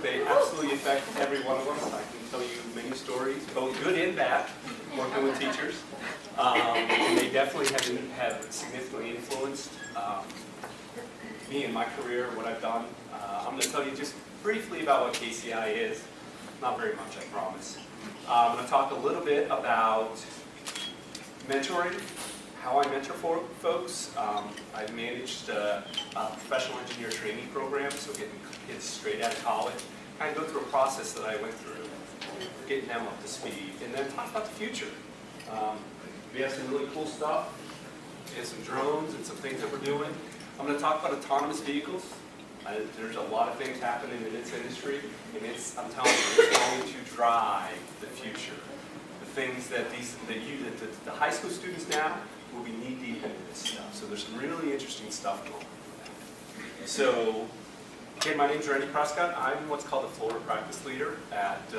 They absolutely affect every one of us. I can tell you many stories, both good and bad, working with teachers. And they definitely have significantly influenced me in my career, what I've done. I'm going to tell you just briefly about what KCI is. Not very much, I promise. I'm going to talk a little bit about mentoring, how I mentor folks. I've managed a professional engineer training program, so getting kids straight out of college. Kind of go through a process that I went through, getting them up to speed, and then talk about the future. We have some really cool stuff. We have some drones and some things that we're doing. I'm going to talk about autonomous vehicles. There's a lot of things happening in this industry, and I'm telling you, it's going to drive the future. The things that the high school students now will be knee-deep into this stuff. So there's some really interesting stuff going on. So, again, my name's Randell Prescott. I'm what's called the Florida Practice Leader at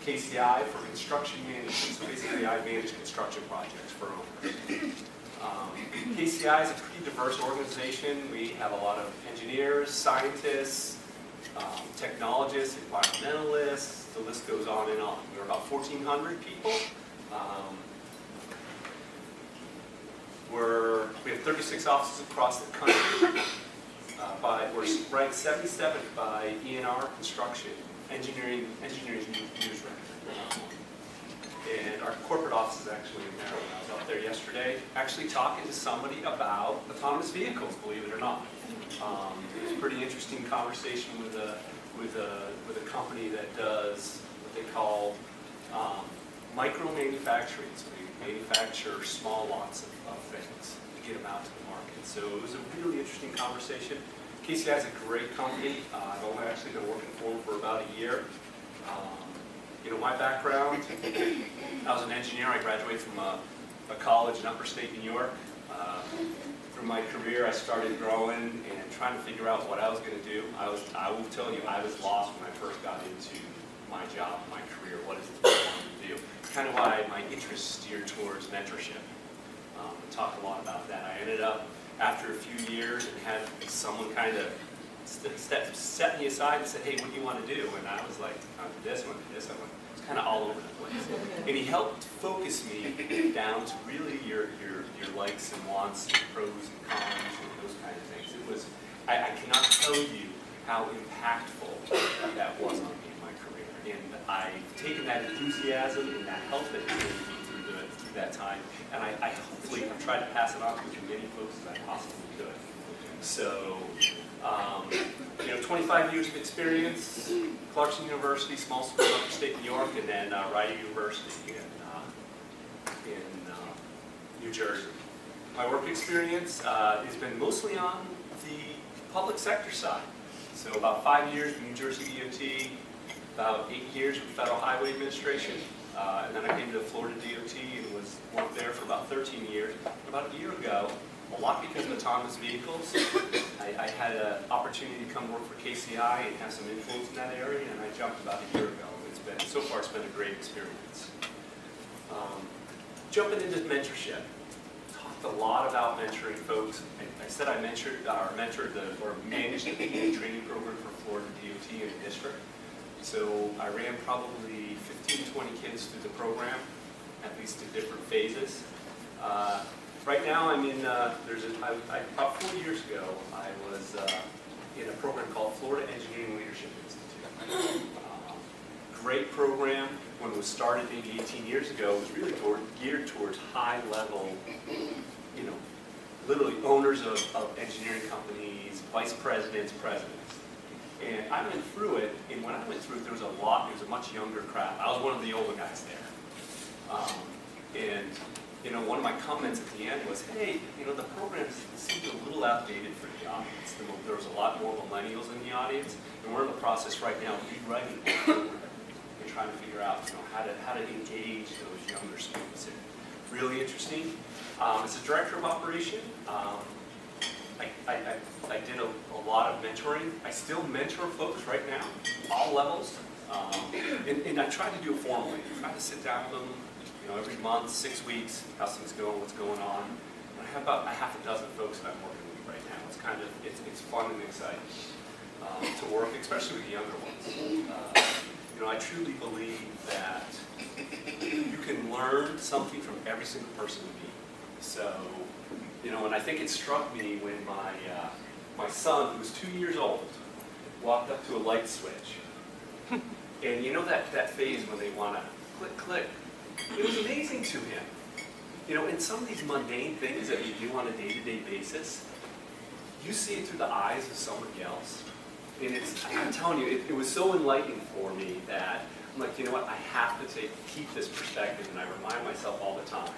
KCI for construction management. So basically, I manage construction projects for owners. KCI is a pretty diverse organization. We have a lot of engineers, scientists, technologists, environmentalists. The list goes on and on. We're about 1,400 people. We have 36 offices across the country. We're ranked 77th by ENR Construction, Engineering News Record. And our corporate office is actually in Maryland. I was out there yesterday, actually talking to somebody about autonomous vehicles, believe it or not. It was a pretty interesting conversation with a company that does what they call micro-manufacturing. So they manufacture small lots of things to get them out to the market. So it was a really interesting conversation. KCI is a great company. I've only actually been working for them for about a year. My background, I was an engineer. I graduated from a college in upstate New York. Through my career, I started growing and trying to figure out what I was going to do. I will tell you, I was lost when I first got into my job, my career. What is it that I wanted to do? It's kind of why my interest steered towards mentorship. We talk a lot about that. I ended up, after a few years, and had someone kind of set me aside and said, hey, what do you want to do? And I was like, I want to do this, I want to do this, I want to. It's kind of all over the place. And he helped focus me down to really your likes and wants, and pros and cons, and those kind of things. I cannot tell you how impactful that was on me in my career. And I've taken that enthusiasm and that help that he gave me through that time, and I hopefully have tried to pass it on to as many folks as I possibly could. So, 25 years of experience, Clarkson University, small school in upstate New York, and then Rider University in New Jersey. My work experience has been mostly on the public sector side. So about 5 years with New Jersey DOT, about 8 years with Federal Highway Administration, and then I came to Florida DOT and worked there for about 13 years. About a year ago, a lot because of autonomous vehicles, I had an opportunity to come work for KCI and have some influence in that area, and I jumped about a year ago. So far it's been a great experience. Jumping into mentorship. Talked a lot about mentoring folks. I said I managed the PA training program for Florida DOT in the district. So I ran probably 15, 20 kids through the program, at least in different phases. Right now I'm in, about 4 years ago, I was in a program called Florida Engineering Leadership Institute. Great program. When it was started maybe 18 years ago, it was really geared towards high-level, literally owners of engineering companies, vice presidents, presidents. And I went through it, and when I went through it, there was a much younger crowd. I was one of the older guys there. One of my comments at the end was, hey, the program seemed a little outdated for the audience. There was a lot more millennials in the audience, and we're in the process right now of rewriting the program and trying to figure out, how to engage those younger students. Really interesting. As a director of operation, I did a lot of mentoring. I still mentor folks right now, all levels, and I try to do it formally. I try to sit down with them, every month, 6 weeks, how's things going, what's going on. And I have about a half a dozen folks that I'm working with right now. It's fun and exciting. to work, especially with the younger ones. I truly believe that you can learn something from every single person you meet. So, and I think it struck me when my son, who was 2 years old, walked up to a light switch. And that phase when they want to click, click, it was amazing to him. And some of these mundane things that we do on a day-to-day basis, you see it through the eyes of somebody else. And I'm telling you, it was so enlightening for me that I'm like, you know what, I have to keep this perspective, and I remind myself all the time.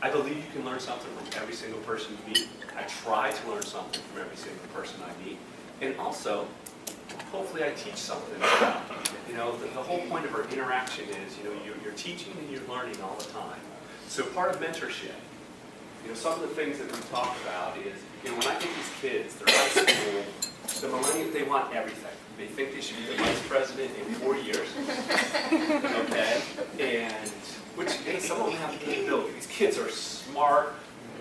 I believe you can learn something from every single person you meet. I try to learn something from every single person I meet. And also, hopefully I teach something about, the whole point of our interaction is, you're teaching and you're learning all the time. So part of mentorship, some of the things that we talk about is, when I get these kids, they're out of school, the millennials, they want everything. They think they should be the vice president in 4 years, okay? And, some of them have the capability. These kids are smart,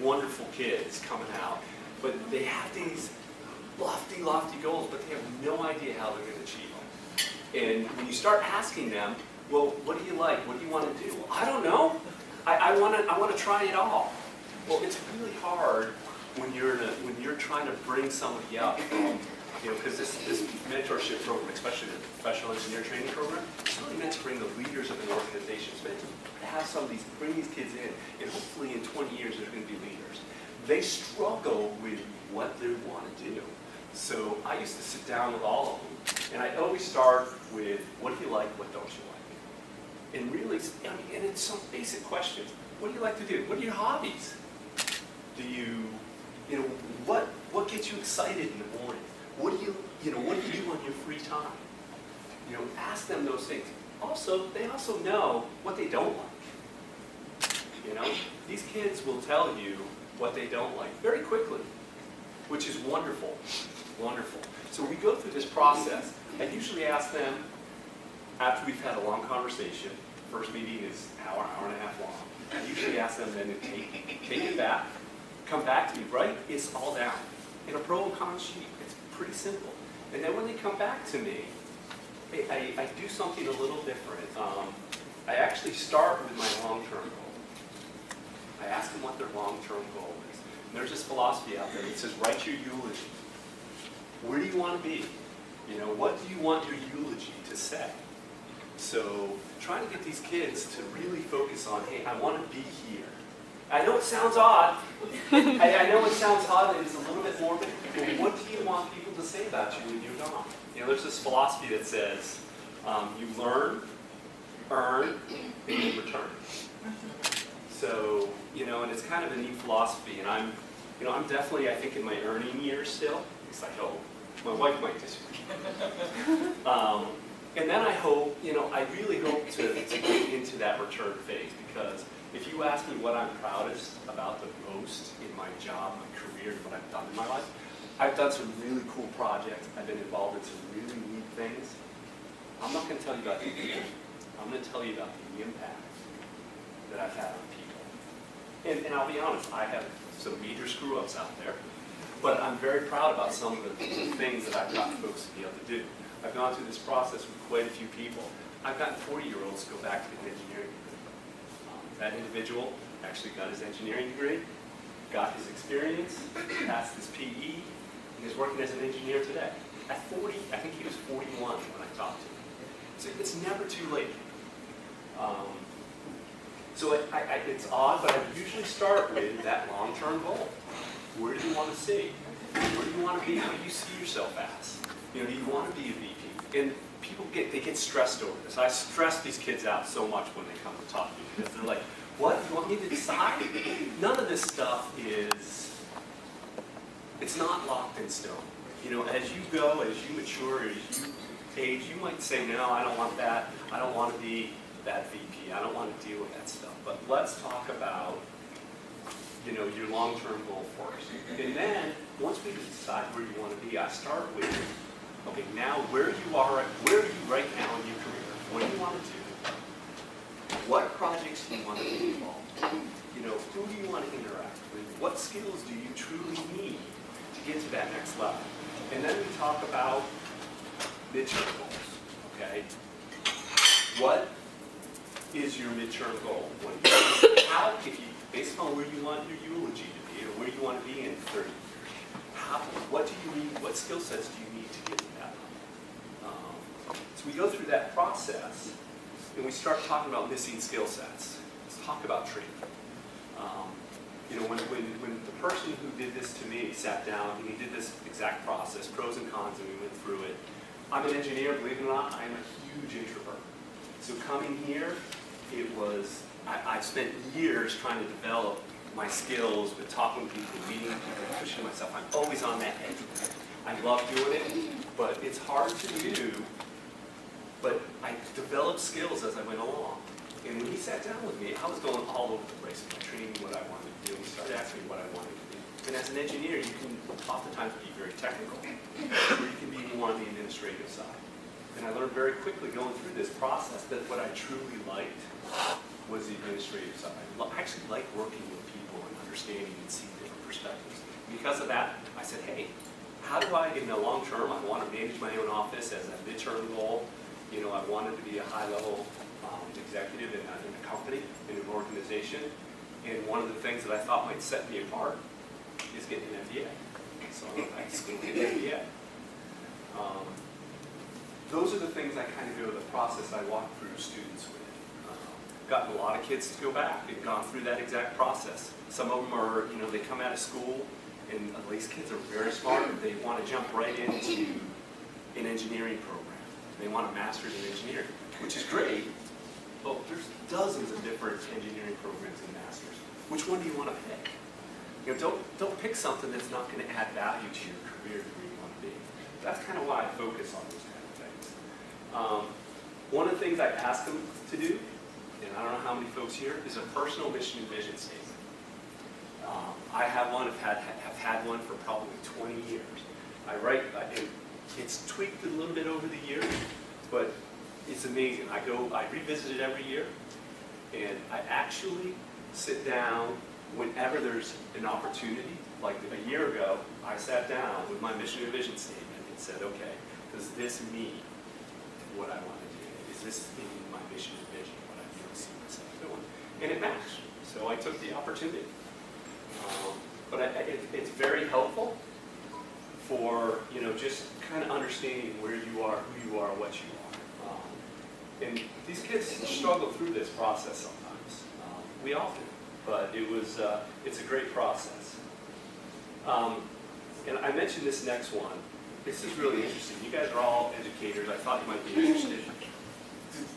wonderful kids coming out, but they have these lofty, lofty goals, but they have no idea how they're going to achieve them. And when you start asking them, well, what do you like? What do you want to do? Well, I don't know. I want to try it all. Well, it's really hard when you're trying to bring somebody up, because this mentorship program, especially the professional engineer training program, it's really meant to bring the leaders of an organization. It's meant to have bring these kids in, and hopefully in 20 years they're going to be leaders. They struggle with what they want to do. So I used to sit down with all of them, and I always start with, what do you like, what don't you like? And really, and it's some basic questions. What do you like to do? What are your hobbies? Do what gets you excited in the morning? What do you do on your free time? Ask them those things. Also, they also know what they don't like. These kids will tell you what they don't like very quickly, which is wonderful, wonderful. So we go through this process. I usually ask them, after we've had a long conversation, first meeting is an hour and a half long, I usually ask them then to take it back, come back to me, write it's all down in a pro and con sheet. It's pretty simple. And then when they come back to me, I do something a little different. I actually start with my long-term goal. I ask them what their long-term goal is. And there's this philosophy out there that says, write your eulogy. Where do you want to be? What do you want your eulogy to say? So trying to get these kids to really focus on, hey, I want to be here. I know it sounds odd. I know it sounds odd. It is a little bit morbid. But what do you want people to say about you when you're gone? There's this philosophy that says you learn, earn, and you return. So, and it's kind of a neat philosophy. And I'm definitely, I think, in my earning years still. At least I hope. My wife might disagree. And then I hope, I really hope to get into that return phase, because if you ask me what I'm proudest about the most in my job, my career, what I've done in my life, I've done some really cool projects. I've been involved in some really neat things. I'm not going to tell you about the people. I'm going to tell you about the impact that I've had on people. And I'll be honest, I have some major screw-ups out there, but I'm very proud about some of the things that I've gotten folks to be able to do. I've gone through this process with quite a few people. I've gotten 40-year-olds to go back to an engineering degree. That individual actually got his engineering degree, got his experience, passed his PE, and is working as an engineer today. At 40, I think he was 41 when I talked to him. So it's never too late. So it's odd, but I usually start with that long-term goal. Where do you want to see? Where do you want to be? How do you see yourself as? Do you want to be a VP? And people get stressed over this. I stress these kids out so much when they come to talk to me, because they're like, what? You want me to decide? None of this stuff it's not locked in stone. As you go, as you mature, as you age, you might say, no, I don't want that. I don't want to be that VP. I don't want to deal with that stuff. But let's talk about, your long-term goal first. And then, once we decide where you want to be, I start with, okay, now where you right now in your career? What do you want to do? What projects do you want to be involved in? Who do you want to interact with? What skills do you truly need to get to that next level? And then we talk about, midterm goals, okay? What is your midterm goal? How, if you, based on where you want your eulogy to be, or where you want to be in 30 years, what do you need, what skill sets do you need to get to that? So we go through that process, and we start talking about missing skill sets. Let's talk about training. You know, when the person who did this to me sat down and he did this exact process, pros and cons, and we went through it. I'm an engineer, believe it or not, I'm a huge introvert. So coming here, it was, I've spent years trying to develop my skills with talking to people, meeting people, pushing myself. I'm always on that edge. I love doing it, but it's hard to do. But I developed skills as I went along. And when he sat down with me, I was going all over the place with my training, what I wanted to do. He started asking me what I wanted to do. And as an engineer, you can oftentimes be very technical, or you can be more on the administrative side. And I learned very quickly going through this process that what I truly liked was the administrative side. I actually like working with people and understanding and seeing different perspectives. Because of that, I said, hey, how do I, in the long term, I want to manage my own office as a midterm goal. You know, I wanted to be a high-level executive in a company, in an organization. And one of the things that I thought might set me apart is getting an MBA. So I went back to school to get an MBA. Those are the things I kind of go, the process I walk through students with. Gotten a lot of kids to go back and gone through that exact process. Some of them are, you know, they come out of school, and these kids are very smart. They want to jump right into an engineering program. They want a master's in engineering, which is great. But there's dozens of different engineering programs and masters. Which one do you want to pick? You know, don't pick something that's not going to add value to your career to where you want to be. That's kind of why I focus on those kind of things. One of the things I ask them to do, and I don't know how many folks here, is a personal mission and vision statement. I have one, have had one for probably 20 years. I write, it's tweaked a little bit over the years, but it's amazing. I revisit it every year, and I actually sit down whenever there's an opportunity. Like a year ago, I sat down with my mission and vision statement and said, okay, does this meet what I want to do? Is this in my mission and vision, what I really see myself doing? And it matched, so I took the opportunity. But it's very helpful for, you know, just kind of understanding where you are, who you are, what you are. And these kids struggle through this process sometimes. We all do, but it's a great process. And I mentioned this next one. This is really interesting. You guys are all educators. I thought you might be interested.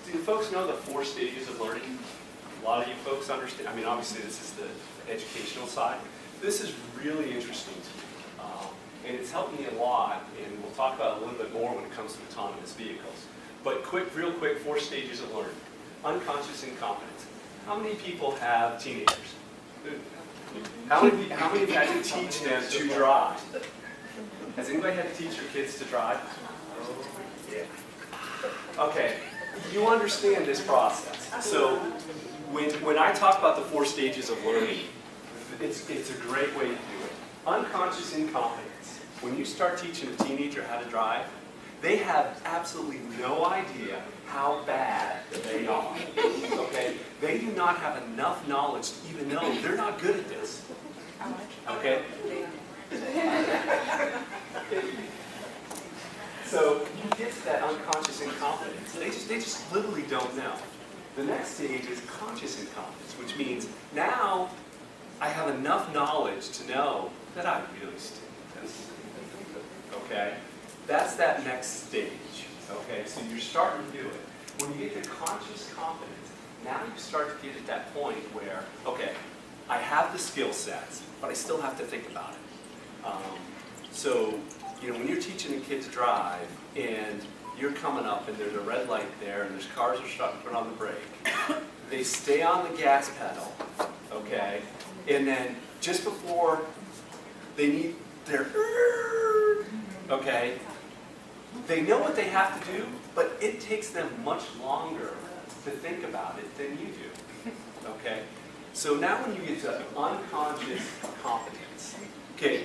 Do folks know the 4 stages of learning? A lot of you folks understand. I mean, obviously this is the educational side. This is really interesting to me. And it's helped me a lot, and we'll talk about it a little bit more when it comes to autonomous vehicles. But real quick, 4 stages of learning. Unconscious incompetence. How many people have teenagers? How many have had to teach them to drive? Has anybody had to teach your kids to drive? Yeah. Okay, you understand this process. So when I talk about the 4 stages of learning, it's a great way to do it. Unconscious incompetence. When you start teaching a teenager how to drive, they have absolutely no idea how bad they are. Okay? They do not have enough knowledge to even know they're not good at this. Okay? So you get to that unconscious incompetence. They just literally don't know. The next stage is conscious incompetence, which means now I have enough knowledge to know that I really stink at this. Okay? That's that next stage. Okay? So you're starting to do it. When you get to conscious competence, now you start to get at that point where, okay, I have the skill sets, but I still have to think about it. So, you know, when you're teaching a kid to drive and you're coming up and there's a red light there and there's cars are starting to put on the brake, they stay on the gas pedal, okay, and then just before they need their, okay, they know what they have to do, but it takes them much longer to think about it than you do, okay? So now when you get to unconscious competence, okay,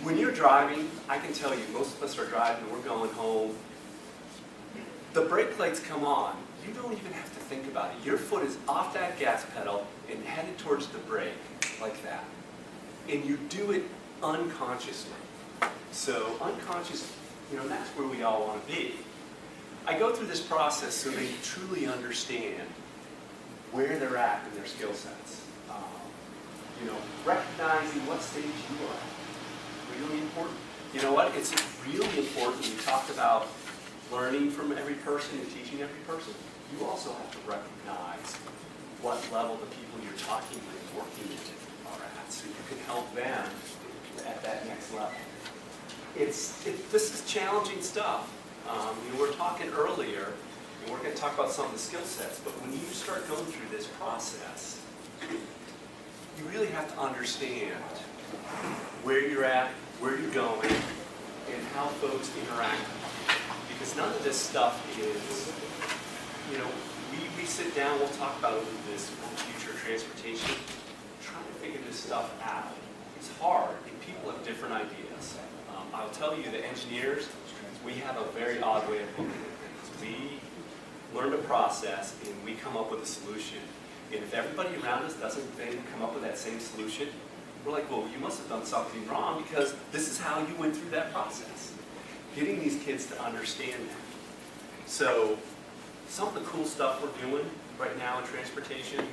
when you're driving, I can tell you, most of us are driving, we're going home, the brake lights come on, you don't even have to think about it. Your foot is off that gas pedal and headed towards the brake, like that. And you do it unconsciously. So unconscious, that's where we all want to be. I go through this process so they truly understand where they're at in their skill sets. Recognizing what stage you are at. Really important. You know what? It's really important. We talked about learning from every person and teaching every person. You also have to recognize what level the people you're talking with, working with, are at, so you can help them at that next level. This is challenging stuff. We were talking earlier, and we're going to talk about some of the skill sets, but when you start going through this process, you really have to understand where you're at, where you're going, and how folks interact. Because none of this stuff is, we sit down, we'll talk about this future transportation, trying to figure this stuff out. It's hard, and people have different ideas. I'll tell you, the engineers, we have a very odd way of looking at things. We learn a process, and we come up with a solution. And if everybody around us doesn't then come up with that same solution, we're like, well, you must have done something wrong because this is how you went through that process. Getting these kids to understand that. So some of the cool stuff we're doing right now in transportation,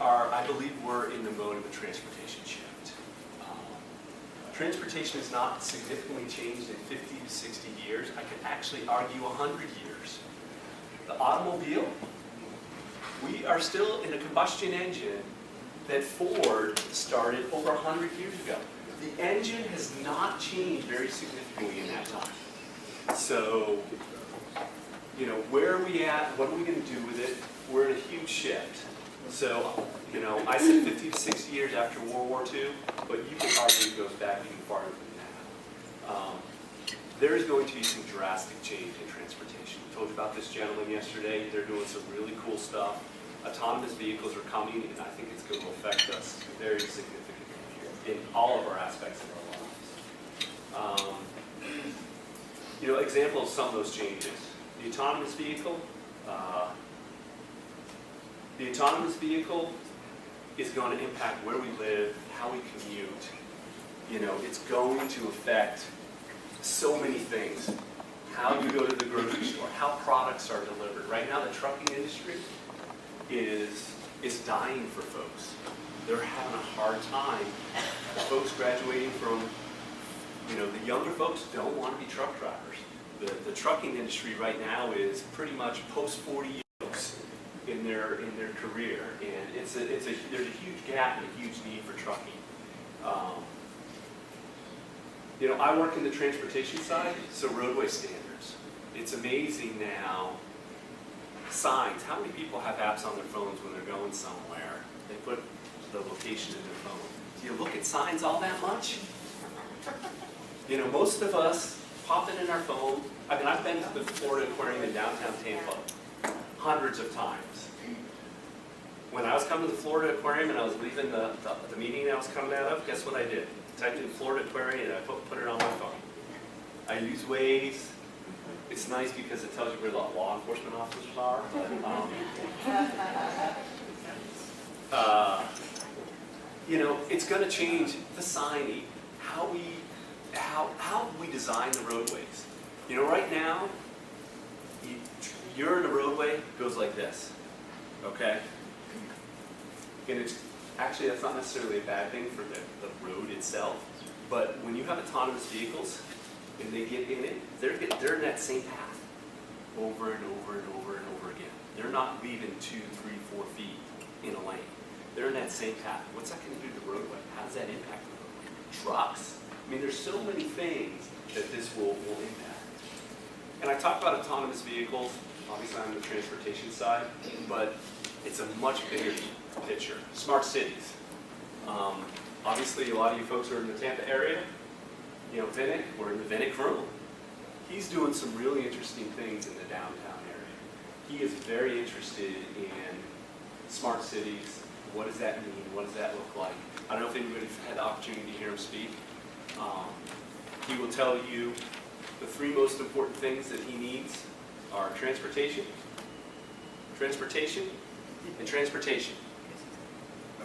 I believe we're in the mode of a transportation shift. Transportation has not significantly changed in 50 to 60 years. I could actually argue 100 years. The automobile, we are still in a combustion engine that Ford started over 100 years ago. The engine has not changed very significantly in that time. So, where are we at? What are we going to do with it? We're in a huge shift. So, I said 50 to 60 years after World War II, but you can argue it goes back even farther than that. There is going to be some drastic change in transportation. I told you about this gentleman yesterday. They're doing some really cool stuff. Autonomous vehicles are coming, and I think it's going to affect us very significantly in all of our aspects of our lives. Example of some of those changes. The autonomous vehicle is going to impact where we live, how we commute. It's going to affect so many things. How you go to the grocery store, how products are delivered. Right now, the trucking industry is dying for folks. They're having a hard time. The folks graduating from, the younger folks don't want to be truck drivers. The trucking industry right now is pretty much post 40 folks in their career, and there's a huge gap and a huge need for trucking. I work in the transportation side, so roadway standards. It's amazing now. Signs. How many people have apps on their phones when they're going somewhere? They put the location in their phone. Do you look at signs all that much? Most of us pop it in our phone. I've been to the Florida Aquarium in downtown Tampa hundreds of times. When I was coming to the Florida Aquarium and I was leaving the meeting I was coming out of, guess what I did? Typed in Florida Aquarium and I put it on my phone. I use Waze. It's nice because it tells you where the law enforcement officers are. But, it's going to change the signing, how we design the roadways. Right now, you're in a roadway, it goes like this, okay? And that's not necessarily a bad thing for the road itself, but when you have autonomous vehicles, and they get in it, they're in that same path over and over and over and over again. They're not leaving 2, 3, 4 feet in a lane. They're in that same path. What's that going to do to the roadway? How does that impact the roadway? Trucks. There's so many things that this will impact. And I talked about autonomous vehicles. Obviously, I'm on the transportation side, but it's a much bigger picture. Smart cities. Obviously, a lot of you folks are in the Tampa area. Vinnick, we're in the Vinnick room. He's doing some really interesting things in the downtown area. He is very interested in smart cities. What does that mean? What does that look like? I don't know if anybody's had the opportunity to hear him speak. He will tell you the 3 most important things that he needs are transportation, transportation, and transportation.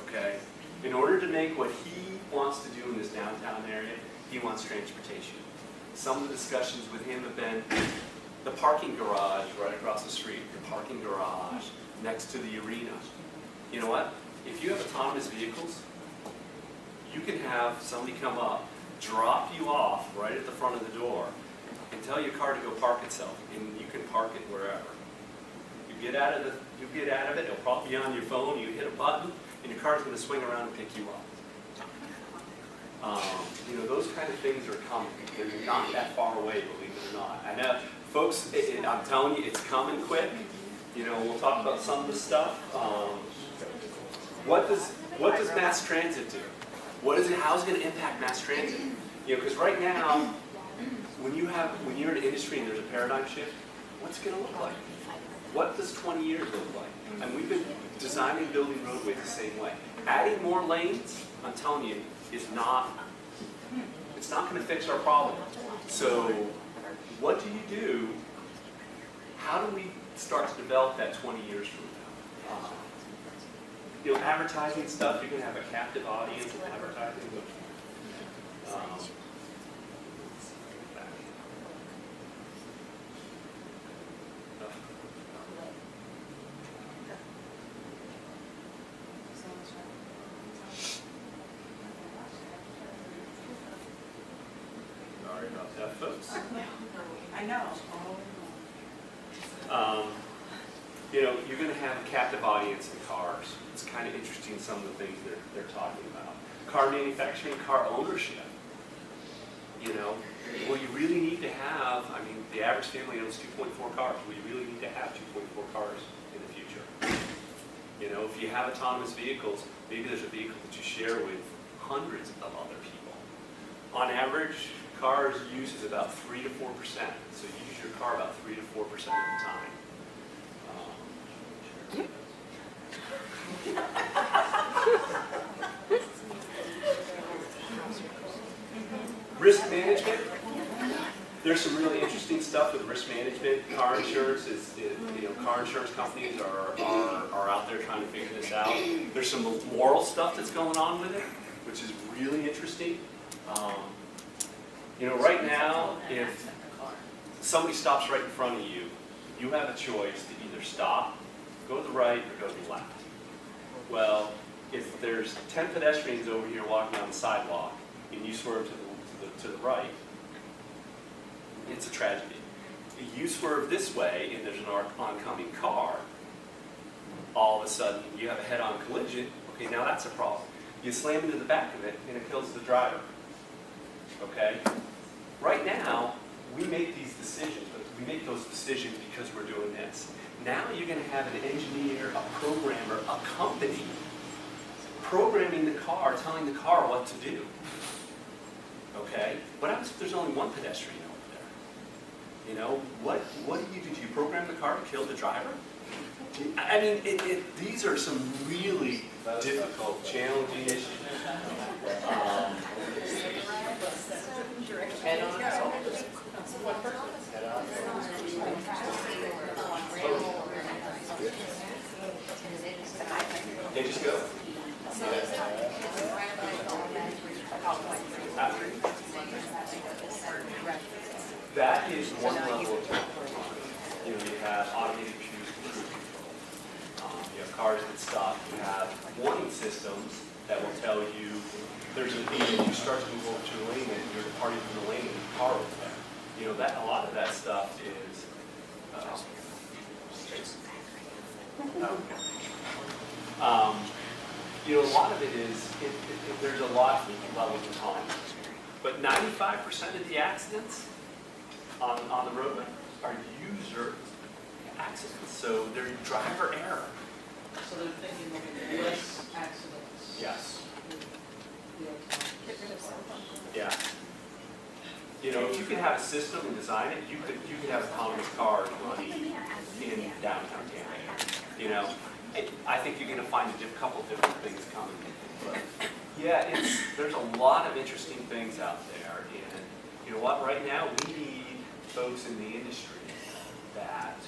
Okay? In order to make what he wants to do in this downtown area, he wants transportation. Some of the discussions with him have been the parking garage right across the street, the parking garage next to the arena. You know what? If you have autonomous vehicles, you can have somebody come up, drop you off right at the front of the door, and tell your car to go park itself, and you can park it wherever. You get out of it, it'll probably be on your phone, you hit a button, and your car's going to swing around and pick you up. You know, those kind of things are coming. They're not that far away, believe it or not. I know, folks, I'm telling you, it's coming quick. You know, we'll talk about some of the stuff. What does mass transit do? How is it going to impact mass transit? You know, because right now, when you're in an industry and there's a paradigm shift, what's it going to look like? What does 20 years look like? And we've been designing and building roadways the same way. Adding more lanes, I'm telling you, it's not going to fix our problem. So what do you do? How do we start to develop that 20 years from now? You know, advertising stuff, you're going to have a captive audience of advertising. Sorry about that, folks. I know. You know, you're going to have a captive audience in cars. It's kind of interesting, some of the things they're talking about. Car manufacturing, car ownership. You know, well, you really need to have, I mean, the average family owns 2.4 cars. Well, you really need to have 2.4 cars in the future. You know, if you have autonomous vehicles, maybe there's a vehicle that you share with hundreds of other people. On average, cars use is about 3 to 4%. So you use your car about 3 to 4% of the time. Risk management. There's some really interesting stuff with risk management. Car insurance car insurance companies are out there trying to figure this out. There's some moral stuff that's going on with it, which is really interesting. You know, right now, if somebody stops right in front of you, you have a choice to either stop, go to the right, or go to the left. Well, if there's 10 pedestrians over here walking on the sidewalk, and you swerve to the right, it's a tragedy. If you swerve this way, and there's an oncoming car, all of a sudden you have a head-on collision. Okay, now that's a problem. You slam into the back of it, and it kills the driver. Okay? Right now, we make these decisions, but we make those decisions because we're doing this. Now you're going to have an engineer, a programmer, a company programming the car, telling the car what to do. Okay? What happens if there's only one pedestrian over there? You know, what do you do? Do you program the car to kill the driver? I mean, these are some really difficult, challenging issues. Okay, just go. That is one level of technology. You know, you have automated cruise control. You have cars that stop. You have warning systems that will tell you there's a lane. You start to move over to a lane, and you're departing from the lane, and the car over there. You know, that a lot of that stuff is. You know, a lot of it is, there's a lot of levels of time. But 95% of the accidents on the roadway are user accidents. So they're driver error. So they're thinking there'll be less accidents. Yes. Yeah. You know, if you could have a system and design it, you could have autonomous cars running in downtown Tampa. You know, I think you're going to find a couple different things coming. But yeah, there's a lot of interesting things out there, and you know what? Right now, we need folks in the industry that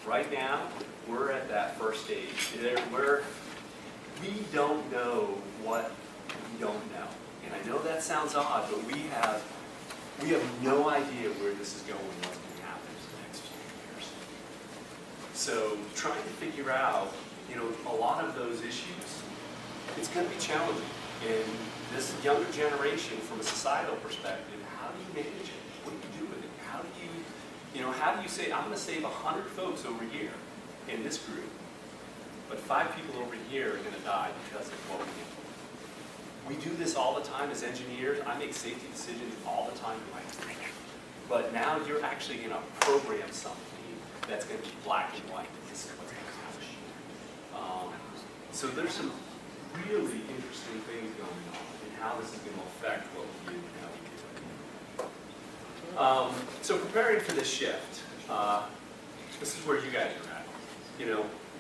Right now, we're at that first stage where we don't know what we don't know. And I know that sounds odd, but we have no idea where this is going and what's going to happen in the next few years. So trying to figure out, a lot of those issues, it's going to be challenging. And this younger generation, from a societal perspective, how do you manage it? What do you do with it? How do you say, I'm going to save 100 folks over here in this group, but 5 people over here are going to die because of what we do. We do this all the time as engineers. I make safety decisions all the time in my career. But now you're actually going to program something that's going to be black and white. This is what's going to happen. So there's some really interesting things going on and how this is going to affect what we do and how we do it. So preparing for this shift, this is where you guys are at.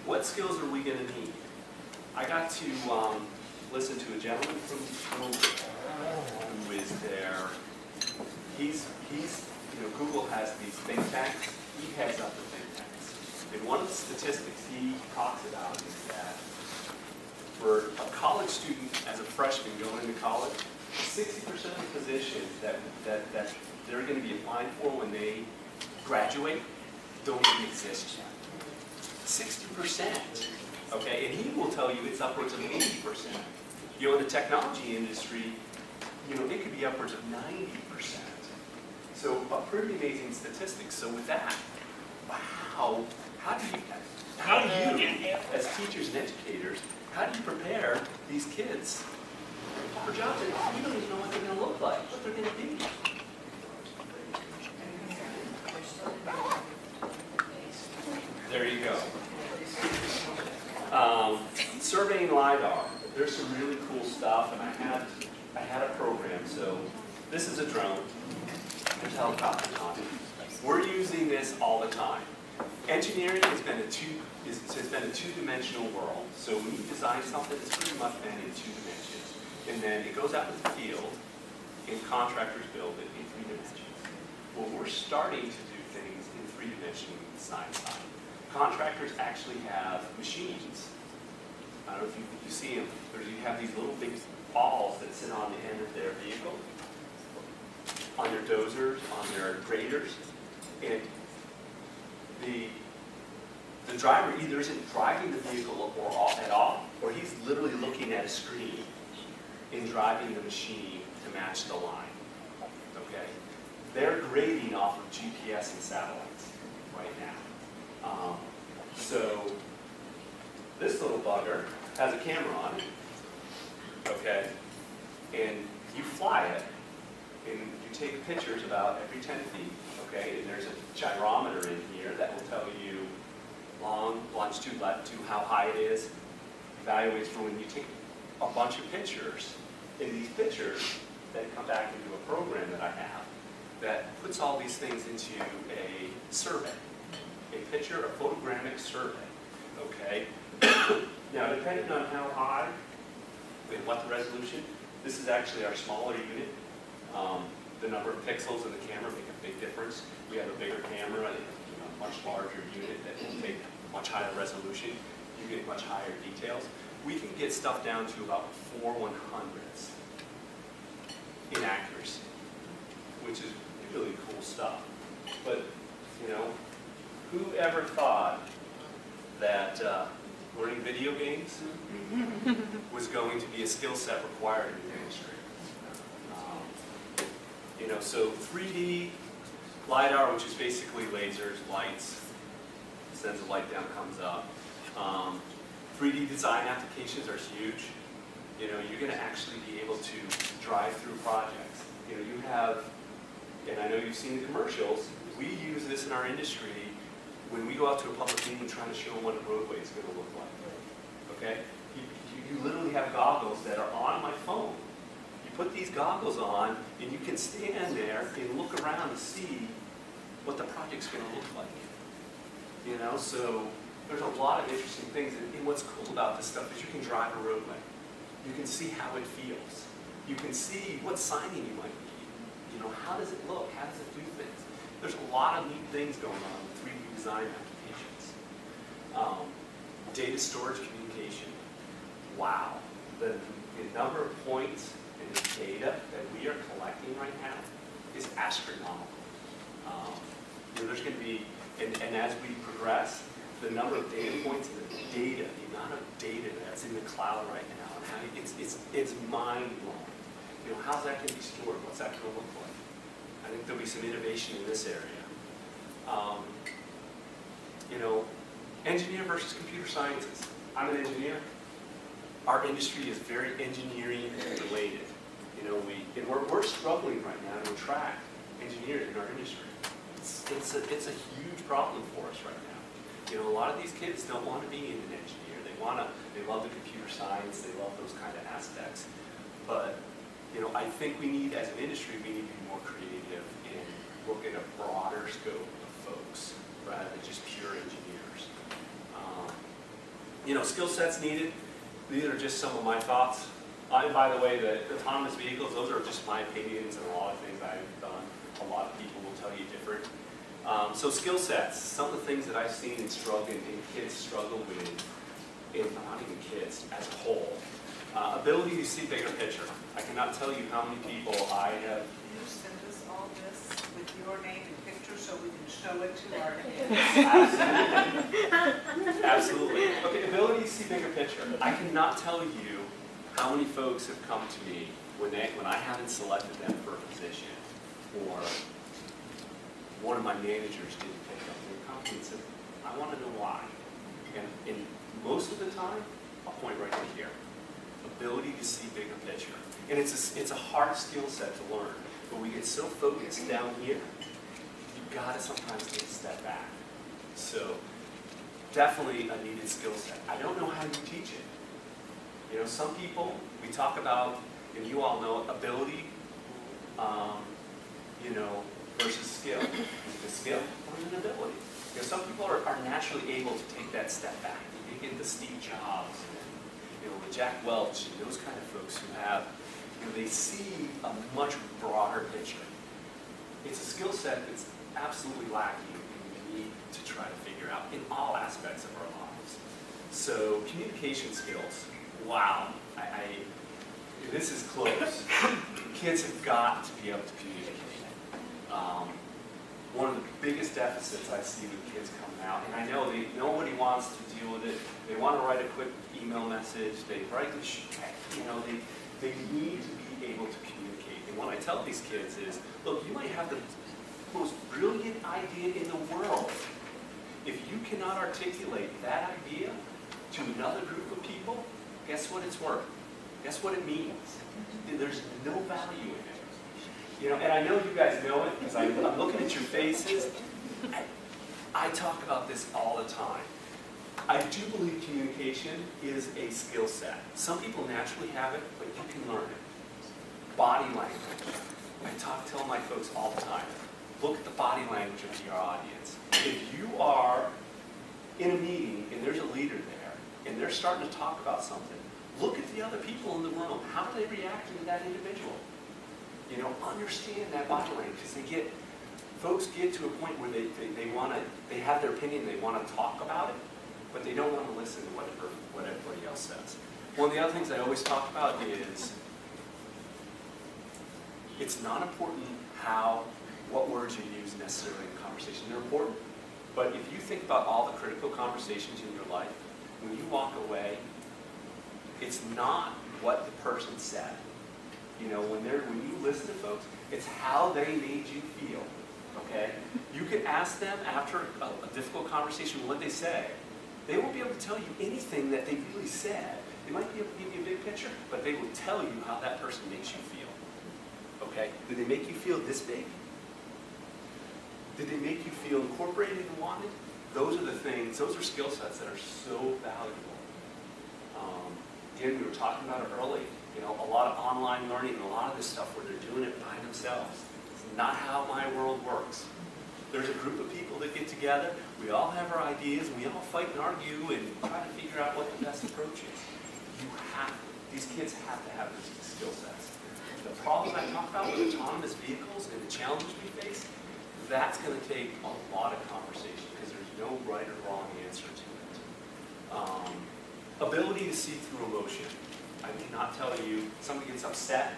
What skills are we going to need? I got to listen to a gentleman from Google who is there. Google has these think tanks. He heads up the think tanks. And one of the statistics he talks about is that for a college student as a freshman going into college, 60% of the positions that they're going to be applying for when they graduate don't even exist yet. 60%. Okay, and he will tell you it's upwards of 80%. In the technology industry, it could be upwards of 90%. So a pretty amazing statistic. So with that, wow, how do you, as teachers and educators, how do you prepare these kids for jobs that you don't even know what they're going to look like, what they're going to be? There you go. Surveying LiDAR. There's some really cool stuff, and I had a program. So this is a drone. There's helicopters on it. We're using this all the time. Engineering has been a two-dimensional world. So when you design something, it's pretty much been in 2 dimensions. And then it goes out in the field, and contractors build it in 3 dimensions. Well, we're starting to do things in 3-dimensional design side. Contractors actually have machines. I don't know if you see them. You have these little big balls that sit on the end of their vehicle, on their dozers, on their graders, and the driver either isn't driving the vehicle at all, or he's literally looking at a screen and driving the machine to match the line. Okay, they're grading off of GPS and satellites right now. So this little bugger has a camera on it, okay, and you fly it, and you take pictures about every 10 feet, okay, and there's a gyrometer in here that will tell you long, longitude, latitude, how high it is, evaluates for when you take a bunch of pictures, and these pictures then come back into a program that I have that puts all these things into a survey, a picture, a photogrammic survey, okay? Now, depending on how high and what the resolution, this is actually our smaller unit. The number of pixels in the camera make a big difference. We have a bigger camera and a much larger unit that will take much higher resolution. You get much higher details. We can get stuff down to about 4/100ths in accuracy, which is really cool stuff. But, who ever thought that learning video games was going to be a skill set required in the industry? So 3D LiDAR, which is basically lasers, lights, sends a light down, comes up. 3D design applications are huge. You're going to actually be able to drive through projects. You have, and I know you've seen the commercials, we use this in our industry when we go out to a public meeting trying to show them what a roadway is going to look like. Okay? You literally have goggles that are on my phone. You put these goggles on, and you can stand there and look around and see what the project's going to look like. So there's a lot of interesting things. And what's cool about this stuff is you can drive a roadway. You can see how it feels. You can see what signing you might need. How does it look? How does it do things? There's a lot of neat things going on with 3D design applications. Data storage communication. Wow. The number of points in the data that we are collecting right now is astronomical. There's going to be, and as we progress, the number of data points and the data, the amount of data that's in the cloud right now, and how it's mind-blowing. How's that going to be stored? What's that going to look like? I think there'll be some innovation in this area. Engineer versus computer sciences. I'm an engineer. Our industry is very engineering related. We're struggling right now to attract engineers in our industry. It's a huge problem for us right now. A lot of these kids don't want to be an engineer. They love the computer science. They love those kind of aspects. But I think we need, as an industry, we need to be more creative and look at a broader scope of folks rather than just pure engineers. Skill sets needed. These are just some of my thoughts. By the way, the autonomous vehicles, those are just my opinions and a lot of things I've done. A lot of people will tell you different. So skill sets, some of the things that I've seen and kids struggle with, not even kids, as a whole. Ability to see bigger picture. I cannot tell you how many people I have. You send us all this with your name and picture so we can show it to our kids. Absolutely. Absolutely. Okay, ability to see bigger picture. I cannot tell you how many folks have come to me when I haven't selected them for a position, or one of my managers didn't pick up. They come to me and said, I want to know why. And most of the time, I'll point right to here. Ability to see bigger picture. And it's a hard skill set to learn, but we get so focused down here, you've got to sometimes take a step back. So definitely a needed skill set. I don't know how you teach it. Some people, we talk about, and you all know, ability, versus skill. The skill or an ability. Some people are naturally able to take that step back. You get into Steve Jobs, and Jack Welch, and those kind of folks who have, they see a much broader picture. It's a skill set that's absolutely lacking and we need to try to figure out in all aspects of our lives. So communication skills, wow, this is close. Kids have got to be able to communicate. One of the biggest deficits I see with kids coming out, and I know nobody wants to deal with it. They want to write a quick email message. They write the they need to be able to communicate. And what I tell these kids is, look, you might have the most brilliant idea in the world. If you cannot articulate that idea to another group of people, guess what it's worth? Guess what it means? There's no value in it. And I know you guys know it because I'm looking at your faces. I talk about this all the time. I do believe communication is a skill set. Some people naturally have it, but you can learn it. Body language. I tell my folks all the time, look at the body language of your audience. If you are in a meeting and there's a leader there and they're starting to talk about something, look at the other people in the room. How do they react to that individual? Understand that body language, because folks get to a point where they have their opinion, they want to talk about it, but they don't want to listen to what everybody else says. One of the other things I always talk about is it's not important what words you use necessarily in conversation. They're important, but if you think about all the critical conversations in your life, when you walk away, it's not what the person said. When you listen to folks, it's how they made you feel, okay? You can ask them after a difficult conversation what they say. They won't be able to tell you anything that they really said. They might be able to give you a big picture, but they will tell you how that person makes you feel, okay? Did they make you feel this big? Did they make you feel incorporated and wanted? Those are the things, those are skill sets that are so valuable. Again, we were talking about it early. A lot of online learning and a lot of this stuff where they're doing it by themselves. It's not how my world works. There's a group of people that get together. We all have our ideas, and we all fight and argue and try to figure out what the best approach is. These kids have to have these skill sets. The problem I talk about with autonomous vehicles and the challenges we face, that's going to take a lot of conversation because there's no right or wrong answer to it. Ability to see through emotion. I cannot tell you, somebody gets upset,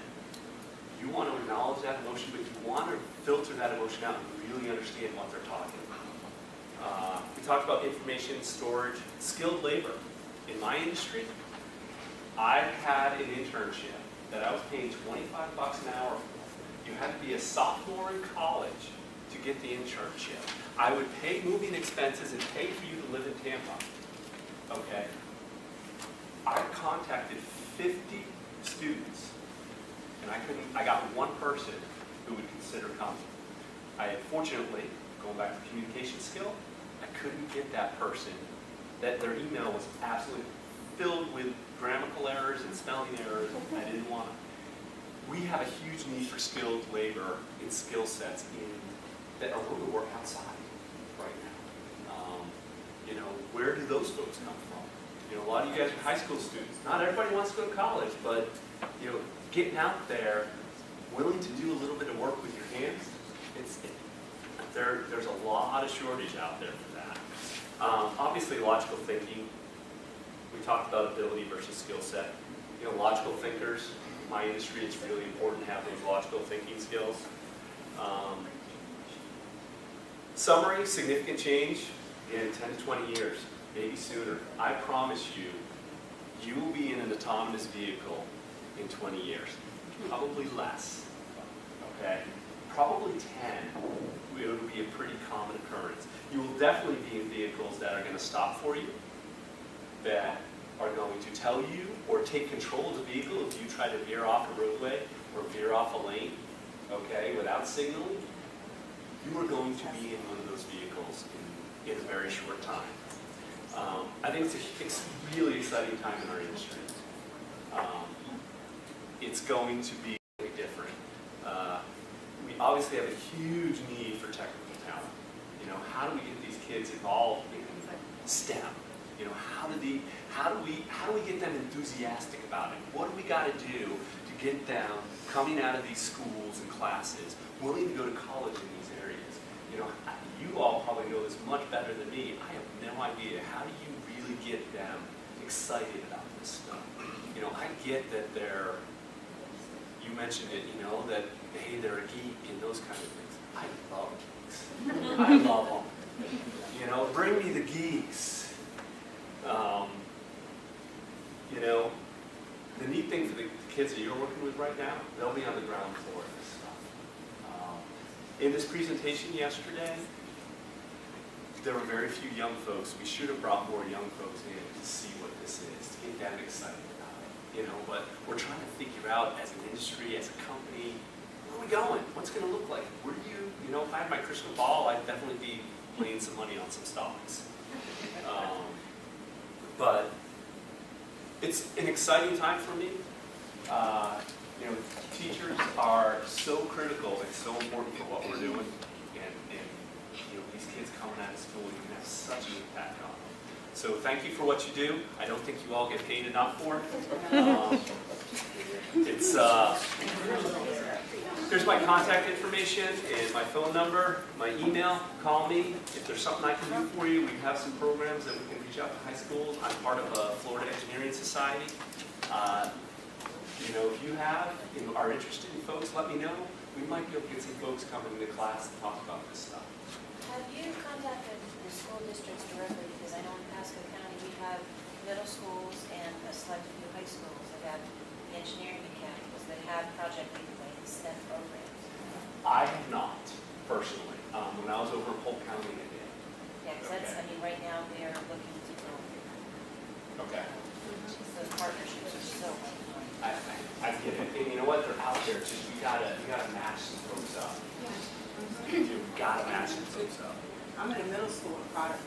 you want to acknowledge that emotion, but you want to filter that emotion out and really understand what they're talking about. We talked about information storage, skilled labor. In my industry, I had an internship that I was paying $25 an hour for. You had to be a sophomore in college to get the internship. I would pay moving expenses and pay for you to live in Tampa. Okay? I contacted 50 students, and I got one person who would consider coming. Fortunately, going back to communication skill, I couldn't get that person. That their email was absolutely filled with grammatical errors and spelling errors, and I didn't want it. We have a huge need for skilled labor and skill sets that are willing to work outside right now. Where do those folks come from? A lot of you guys are high school students. Not everybody wants to go to college, but getting out there, willing to do a little bit of work with your hands, there's a lot of shortage out there for that. Obviously, logical thinking. We talked about ability versus skill set. Logical thinkers. In my industry, it's really important to have those logical thinking skills. Summary, significant change in 10 to 20 years, maybe sooner. I promise you, you will be in an autonomous vehicle in 20 years. Probably less, okay? Probably 10, it would be a pretty common occurrence. You will definitely be in vehicles that are going to stop for you, that are going to tell you or take control of the vehicle if you try to veer off a roadway or veer off a lane, okay, without signaling. You are going to be in one of those vehicles in a very short time. I think it's a really exciting time in our industry. It's going to be really different. We obviously have a huge need for technical talent. How do we get these kids involved in STEM? How do we get them enthusiastic about it? What do we got to do to get them coming out of these schools and classes, willing to go to college in these areas? You all probably know this much better than me. I have no idea. How do you really get them excited about this stuff? I get that you mentioned it, that, hey, they're a geek and those kind of things. I love geeks. I love them. Bring me the geeks. The neat thing for the kids that you're working with right now, they'll be on the ground floor of this stuff. In this presentation yesterday, there were very few young folks. We should have brought more young folks in to see what this is, to get them excited about it. But we're trying to figure out as an industry, as a company, where are we going? What's it going to look like? Where do you, if I had my crystal ball, I'd definitely be laying some money on some stocks. But it's an exciting time for me. Teachers are so critical and so important for what we're doing. And these kids coming out of school, you can have such an impact on them. So thank you for what you do. I don't think you all get paid enough for it. Here's my contact information and my phone number, my email. Call me if there's something I can do for you. We have some programs that we can reach out to high schools. I'm part of a Florida Engineering Society. If you are interested in folks, let me know. We might be able to get some folks coming into class and talk about this stuff. Have you contacted the school districts directly? Because I know in Pasco County we have middle schools and a select few high schools that have engineering academies that have Project Leadway and STEM programs. I have not, personally. When I was over in Polk County, I did. Yeah, because right now they are looking to grow. Okay. Those partnerships are so important. I get it. And you know what? They're out there. It's just you gotta match some folks up. You gotta match some folks up. I'm in a middle school project